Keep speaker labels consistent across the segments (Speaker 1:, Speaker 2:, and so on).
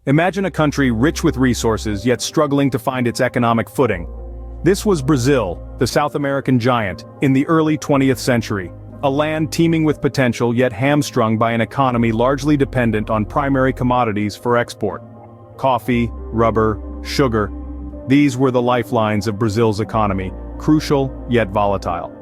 Speaker 1: Imagine a country rich with resources yet struggling to find its economic footing. This was Brazil, the South American giant, in the early 20th century. A land teeming with potential yet hamstrung by an economy largely dependent on primary commodities for export. Coffee, rubber, sugar. These were the lifelines of Brazil's economy, crucial yet volatile.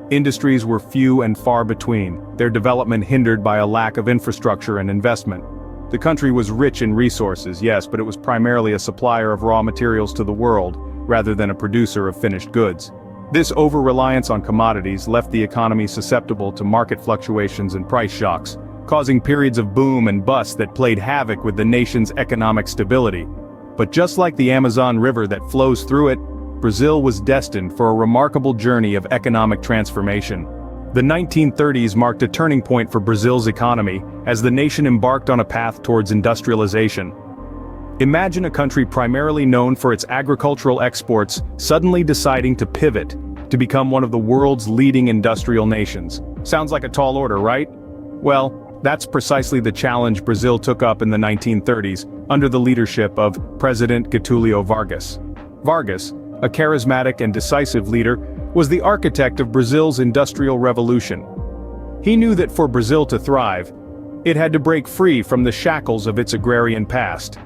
Speaker 1: Industries were few and far between, their development hindered by a lack of infrastructure and investment. The country was rich in resources, yes, but it was primarily a supplier of raw materials to the world, rather than a producer of finished goods. This over-reliance on commodities left the economy susceptible to market fluctuations and price shocks, causing periods of boom and bust that played havoc with the nation's economic stability. But just like the Amazon River that flows through it, Brazil was destined for a remarkable journey of economic transformation. The 1930s marked a turning point for Brazil's economy, as the nation embarked on a path towards industrialization. Imagine a country primarily known for its agricultural exports suddenly deciding to pivot, to become one of the world's leading industrial nations. Sounds like a tall order, right? Well, that's precisely the challenge Brazil took up in the 1930s, under the leadership of President Getúlio Vargas. Vargas, a charismatic and decisive leader, was the architect of Brazil's industrial revolution. He knew that for Brazil to thrive, it had to break free from the shackles of its agrarian past.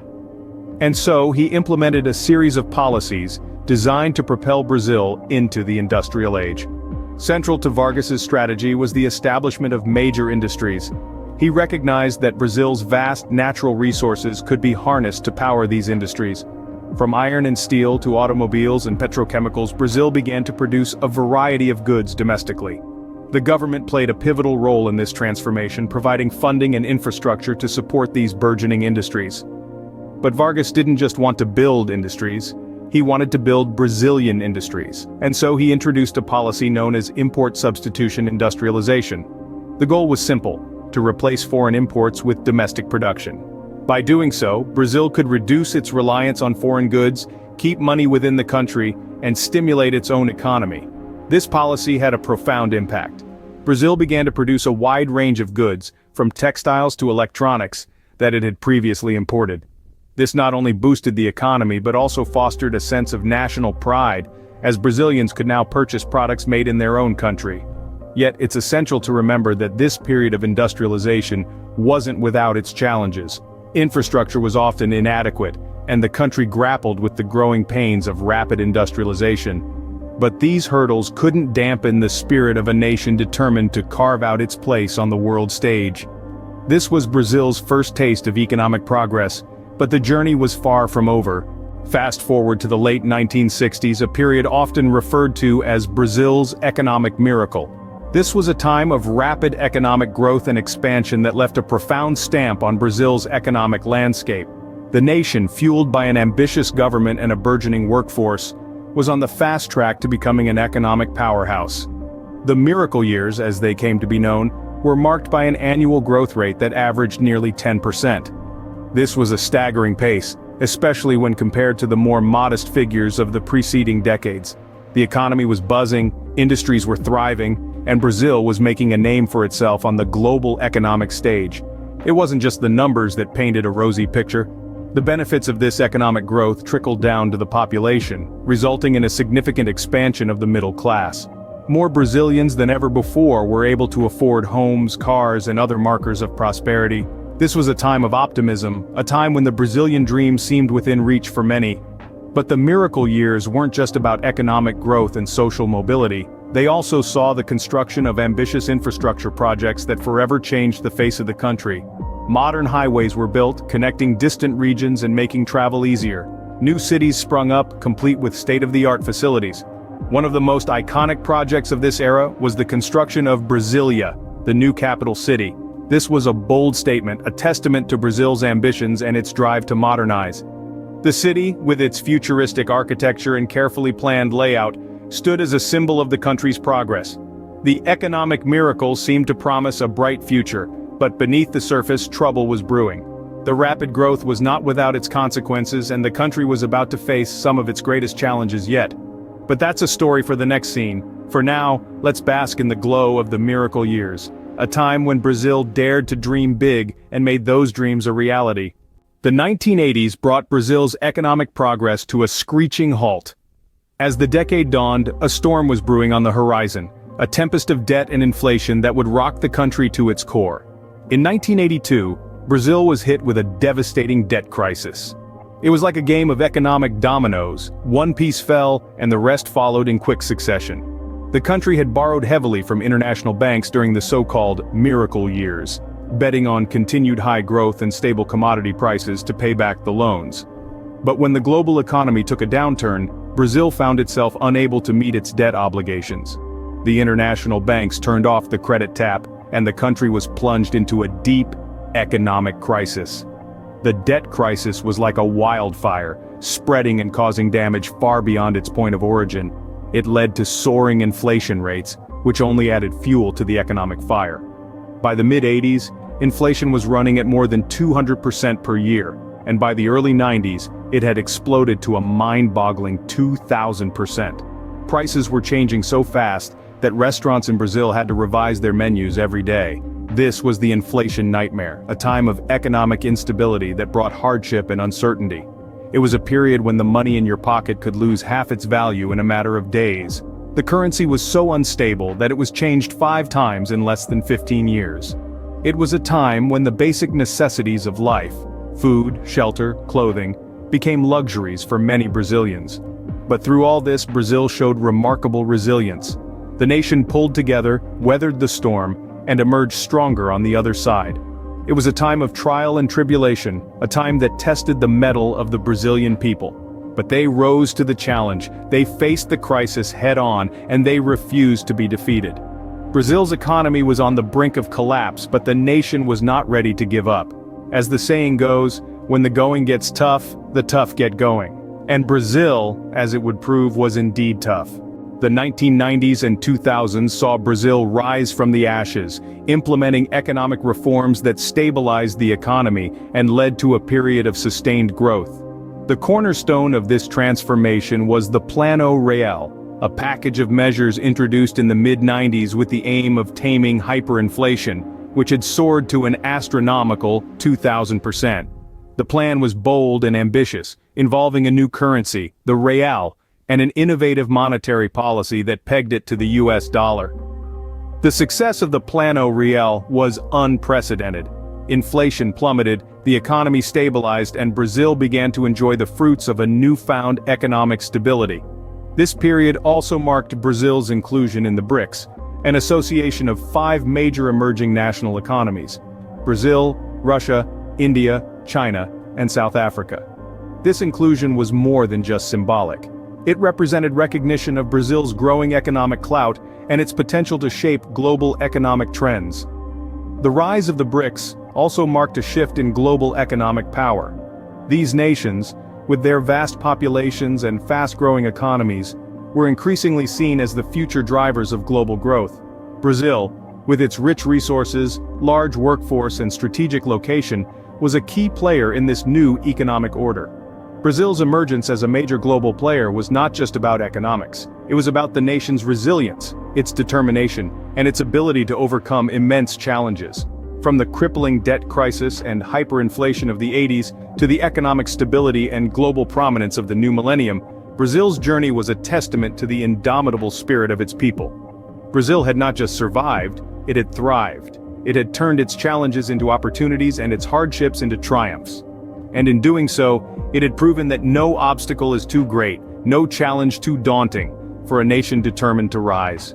Speaker 1: And so he implemented a series of policies designed to propel Brazil into the industrial age. Central to Vargas's strategy was the establishment of major industries. He recognized that Brazil's vast natural resources could be harnessed to power these industries. From iron and steel to automobiles and petrochemicals, Brazil began to produce a variety of goods domestically. The government played a pivotal role in this transformation, providing funding and infrastructure to support these burgeoning industries. But Vargas didn't just want to build industries, he wanted to build Brazilian industries, and so he introduced a policy known as import substitution industrialization. The goal was simple: to replace foreign imports with domestic production. By doing so, Brazil could reduce its reliance on foreign goods, keep money within the country, and stimulate its own economy. This policy had a profound impact. Brazil began to produce a wide range of goods, from textiles to electronics, that it had previously imported. This not only boosted the economy but also fostered a sense of national pride, as Brazilians could now purchase products made in their own country. Yet it's essential to remember that this period of industrialization wasn't without its challenges. Infrastructure was often inadequate, and the country grappled with the growing pains of rapid industrialization. But these hurdles couldn't dampen the spirit of a nation determined to carve out its place on the world stage. This was Brazil's first taste of economic progress, but the journey was far from over. Fast forward to the late 1960s, a period often referred to as Brazil's economic miracle. This was a time of rapid economic growth and expansion that left a profound stamp on Brazil's economic landscape. The nation, fueled by an ambitious government and a burgeoning workforce, was on the fast track to becoming an economic powerhouse. The miracle years, as they came to be known, were marked by an annual growth rate that averaged nearly 10%. This was a staggering pace, especially when compared to the more modest figures of the preceding decades. The economy was buzzing, industries were thriving, and Brazil was making a name for itself on the global economic stage. It wasn't just the numbers that painted a rosy picture. The benefits of this economic growth trickled down to the population, resulting in a significant expansion of the middle class. More Brazilians than ever before were able to afford homes, cars, and other markers of prosperity. This was a time of optimism, a time when the Brazilian dream seemed within reach for many. But the miracle years weren't just about economic growth and social mobility. They also saw the construction of ambitious infrastructure projects that forever changed the face of the country. Modern highways were built, connecting distant regions and making travel easier. New cities sprung up, complete with state-of-the-art facilities. One of the most iconic projects of this era was the construction of Brasília, the new capital city. This was a bold statement, a testament to Brazil's ambitions and its drive to modernize. The city, with its futuristic architecture and carefully planned layout, stood as a symbol of the country's progress. The economic miracle seemed to promise a bright future, but beneath the surface, trouble was brewing. The rapid growth was not without its consequences, and the country was about to face some of its greatest challenges yet. But that's a story for the next scene. For now, let's bask in the glow of the miracle years, a time when Brazil dared to dream big and made those dreams a reality. The 1980s brought Brazil's economic progress to a screeching halt. As the decade dawned, a storm was brewing on the horizon, a tempest of debt and inflation that would rock the country to its core. In 1982, Brazil was hit with a devastating debt crisis. It was like a game of economic dominoes. One piece fell, and the rest followed in quick succession. The country had borrowed heavily from international banks during the so-called miracle years, betting on continued high growth and stable commodity prices to pay back the loans. But when the global economy took a downturn, Brazil found itself unable to meet its debt obligations. The international banks turned off the credit tap, and the country was plunged into a deep economic crisis. The debt crisis was like a wildfire, spreading and causing damage far beyond its point of origin. It led to soaring inflation rates, which only added fuel to the economic fire. By the mid-80s, inflation was running at more than 200% per year, and by the early 90s, it had exploded to a mind-boggling 2,000%. Prices were changing so fast that restaurants in Brazil had to revise their menus every day. This was the inflation nightmare, a time of economic instability that brought hardship and uncertainty. It was a period when the money in your pocket could lose half its value in a matter of days. The currency was so unstable that it was changed 5 times in less than 15 years. It was a time when the basic necessities of life, food, shelter, clothing, became luxuries for many Brazilians. But through all this, Brazil showed remarkable resilience. The nation pulled together, weathered the storm, and emerged stronger on the other side. It was a time of trial and tribulation, a time that tested the mettle of the Brazilian people. But they rose to the challenge, they faced the crisis head-on, and they refused to be defeated. Brazil's economy was on the brink of collapse, but the nation was not ready to give up. As the saying goes, when the going gets tough, the tough get going. And Brazil, as it would prove, was indeed tough. The 1990s and 2000s saw Brazil rise from the ashes, implementing economic reforms that stabilized the economy and led to a period of sustained growth. The cornerstone of this transformation was the Plano Real, a package of measures introduced in the mid-90s with the aim of taming hyperinflation, which had soared to an astronomical 2,000%. The plan was bold and ambitious, involving a new currency, the real, and an innovative monetary policy that pegged it to the US dollar. The success of the Plano Real was unprecedented. Inflation plummeted, the economy stabilized, and Brazil began to enjoy the fruits of a newfound economic stability. This period also marked Brazil's inclusion in the BRICS, an association of 5 major emerging national economies: Brazil, Russia, India, China, and South Africa. This inclusion was more than just symbolic. It represented recognition of Brazil's growing economic clout and its potential to shape global economic trends. The rise of the BRICS also marked a shift in global economic power. These nations, with their vast populations and fast-growing economies, were increasingly seen as the future drivers of global growth. Brazil, with its rich resources, large workforce, and strategic location, was a key player in this new economic order. Brazil's emergence as a major global player was not just about economics. It was about the nation's resilience, its determination, and its ability to overcome immense challenges. From the crippling debt crisis and hyperinflation of the 80s to the economic stability and global prominence of the new millennium, Brazil's journey was a testament to the indomitable spirit of its people. Brazil had not just survived, it had thrived. It had turned its challenges into opportunities and its hardships into triumphs. And in doing so, it had proven that no obstacle is too great, no challenge too daunting, for a nation determined to rise.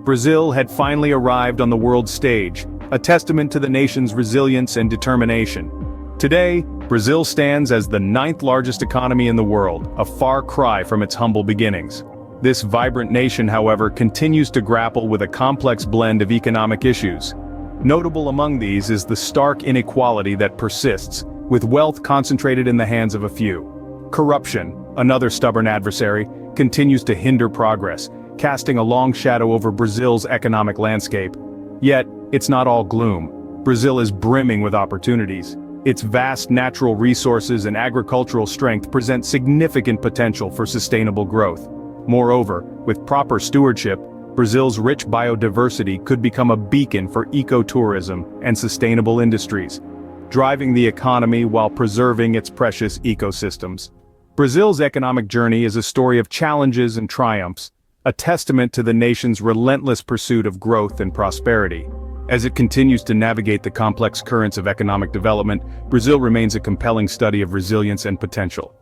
Speaker 1: Brazil had finally arrived on the world stage, a testament to the nation's resilience and determination. Today, Brazil stands as the 9th largest economy in the world, a far cry from its humble beginnings. This vibrant nation, however, continues to grapple with a complex blend of economic issues. Notable among these is the stark inequality that persists, with wealth concentrated in the hands of a few. Corruption, another stubborn adversary, continues to hinder progress, casting a long shadow over Brazil's economic landscape. Yet, it's not all gloom. Brazil is brimming with opportunities. Its vast natural resources and agricultural strength present significant potential for sustainable growth. Moreover, with proper stewardship, Brazil's rich biodiversity could become a beacon for ecotourism and sustainable industries. driving the economy while preserving its precious ecosystems. Brazil's economic journey is a story of challenges and triumphs, a testament to the nation's relentless pursuit of growth and prosperity. As it continues to navigate the complex currents of economic development, Brazil remains a compelling study of resilience and potential.